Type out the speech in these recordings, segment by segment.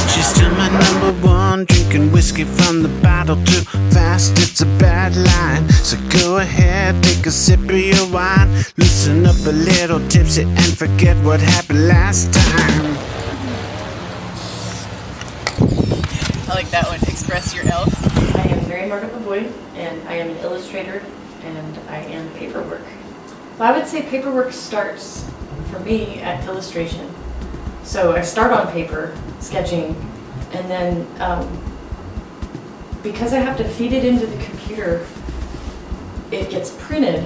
She's still my number one, drinking whiskey from the bottle too fast. It's a bad line, so go ahead, take a sip of your wine. Loosen up a little tipsy and forget what happened last time. I like that one. Express your elf. I am Margaret LaVoie, and I am an illustrator, and I am paperwork. Well, I would say paperwork starts for me at illustration. So I start on paper, sketching, and then because I have to feed it into the computer, it gets printed,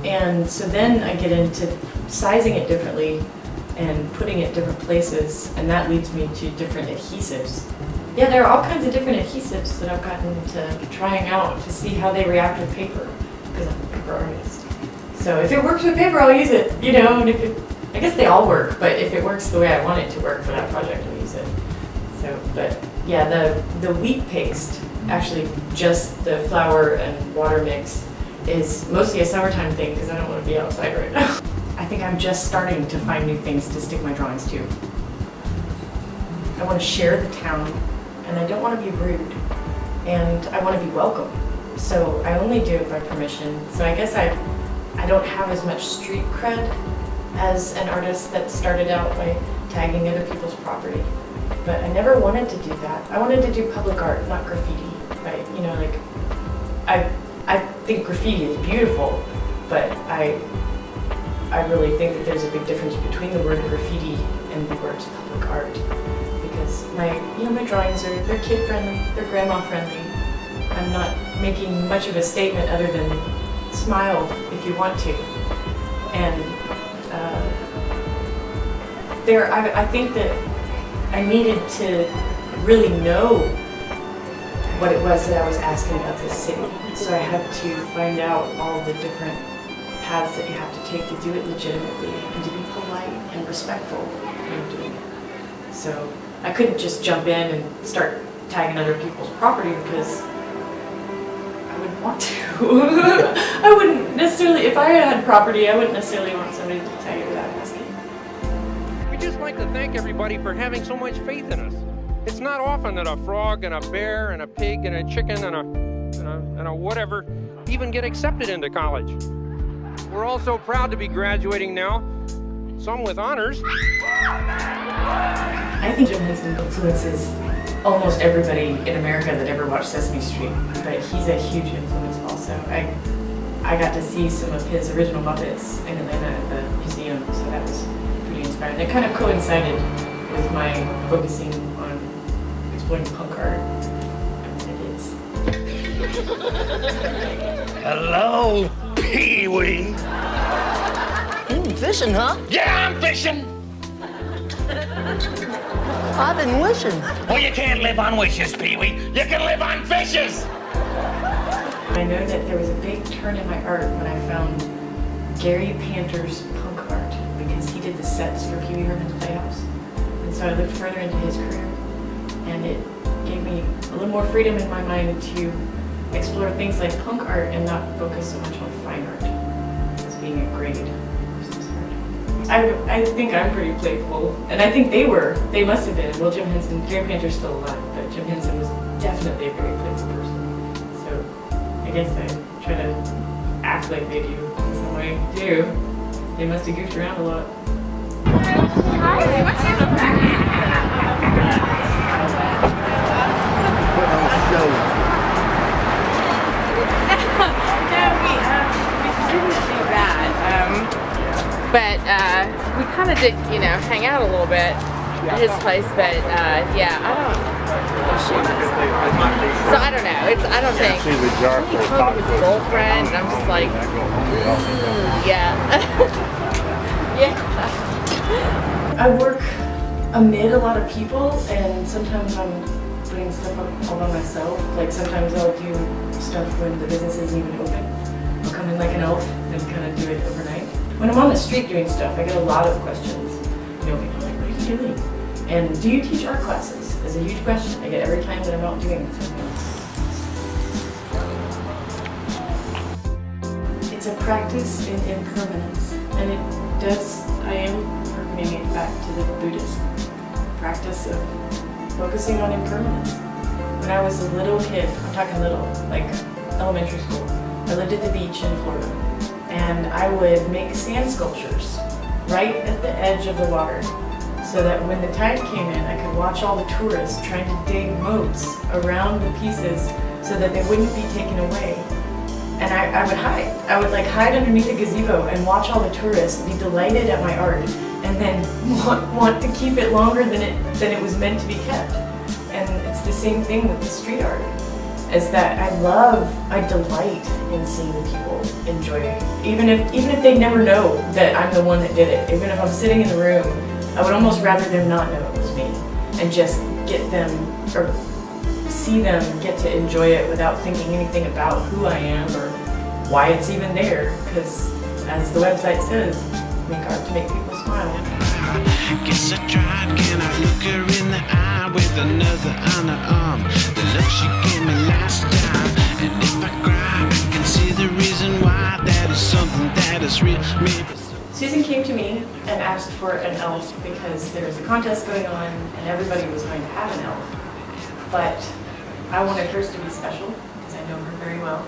and so then I get into sizing it differently and putting it different places, and that leads me to different adhesives. Yeah, there are all kinds of different adhesives that I've gotten into trying out to see how they react with paper, because I'm a paper artist. So if it works with paper, I'll use it, you know, and if it, I guess they all work, but if it works the way I want it to work for that project, I'll use it. So, but yeah, the wheat paste, actually just the flour and water mix, is mostly a summertime thing because I don't want to be outside right now. I think I'm just starting to find new things to stick my drawings to. I want to share the town, and I don't want to be rude, and I want to be welcome. So I only do it by permission. So I guess I don't have as much street cred as an artist that started out by tagging other people's property. But I never wanted to do that. I wanted to do public art, not graffiti. Right? You know, like, I think graffiti is beautiful, but I really think that there's a big difference between the word graffiti and the words public art. Because my drawings they're kid friendly, they're grandma friendly. I'm not making much of a statement other than smile if you want to. And I think that I needed to really know what it was that I was asking of the city. So I had to find out all the different paths that you have to take to do it legitimately and to be polite and respectful when doing it. So I couldn't just jump in and start tagging other people's property because I wouldn't want to. I wouldn't necessarily, if I had property, I wouldn't necessarily want somebody to tag it without asking. We'd just like to thank everybody for having so much faith in us. It's not often that a frog and a bear and a pig and a chicken and a whatever even get accepted into college. We're all so proud to be graduating now, some with honors. I think Jim Henson influences almost everybody in America that ever watched Sesame Street, but he's a huge influence also. I got to see some of his original Muppets in Atlanta at the museum, so that was pretty inspiring. It kind of coincided with my focusing on exploring punk art and what it is. Hello, Pee-wee. Fishing, huh? Yeah, I'm fishing. I've been wishing. Well, you can't live on wishes, Pee-wee. You can live on fishes. I know that there was a big turn in my art when I found Gary Panter's punk art because he did the sets for Pee Wee Herman's Playhouse. And so I looked further into his career, and it gave me a little more freedom in my mind to explore things like punk art and not focus so much on fine art as being a grade of some sort. I think I'm pretty playful, and I think they must have been. Well, Gary Panter's still alive, but Jim Henson was definitely a very playful person. So I guess I try to act like they do in some way too. They must have goofed around a lot. Hi, what's your name? But we kind of did, hang out a little bit at his place. But yeah, I don't. So I don't know. I don't think. He told his girlfriend, and I'm just like, yeah, yeah. I work amid a lot of people, and sometimes I'm putting stuff up all by myself. Like sometimes I'll do stuff when the business isn't even open. I'll come in like an elf and kind of do it overnight. When I'm on the street doing stuff, I get a lot of questions. People are like, what are you doing? And do you teach art classes? Is a huge question I get every time that I'm out doing something. It's a practice in impermanence, and I am bringing it back to the Buddhist practice of focusing on impermanence. When I was a little kid, I'm talking little, like elementary school, I lived at the beach in Florida, and I would make sand sculptures right at the edge of the water, so that when the tide came in, I could watch all the tourists trying to dig moats around the pieces so that they wouldn't be taken away. And I would hide. I would like hide underneath a gazebo and watch all the tourists be delighted at my art, and then want to keep it longer than it was meant to be kept. And it's the same thing with the street art, is that I delight in seeing people enjoy it. Even if they never know that I'm the one that did it, even if I'm sitting in the room, I would almost rather them not know it was me and just get them, or see them get to enjoy it without thinking anything about who I am or why it's even there, because as the website says, make art to make people smile. I guess I tried, can I look her in the eye with another on her arm? The look she gave me last time. And if I cry, I can see the reason why. That is something that is real. Maybe. Susan came to me and asked for an elf because there was a contest going on and everybody was going to have an elf. But I wanted hers to be special because I know her very well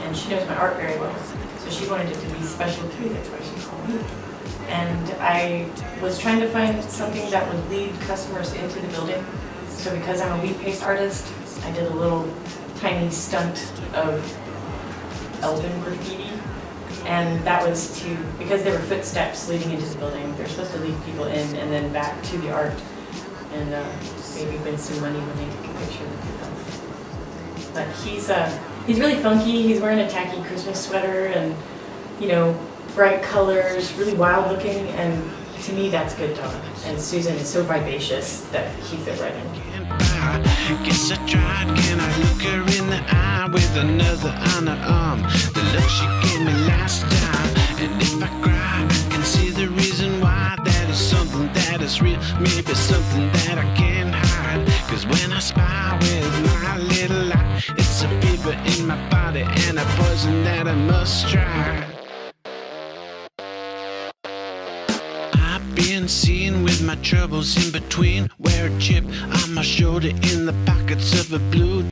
and she knows my art very well. So she wanted it to be special too, that's why she called me. And I was trying to find something that would lead customers into the building. So because I'm a wheat paste artist, I did a little tiny stunt of elven graffiti. And that was because there were footsteps leading into the building, they're supposed to lead people in and then back to the art and maybe win some money when they take a picture with them. But he's really funky, he's wearing a tacky Christmas sweater and, you know, bright colors, really wild looking, and to me that's good dog. And Susan is so vivacious that he fit right in. I guess I tried, can I look her in the eye with another on her arm? The look she gave me last time. And if I cry, I can see the reason why. That is something that is real, maybe something that I can't hide. Cause when I spy with my little eye, it's a fever in my body and a poison that I must try. Been seen with my troubles in between. Wear a chip on my shoulder in the pockets of a blue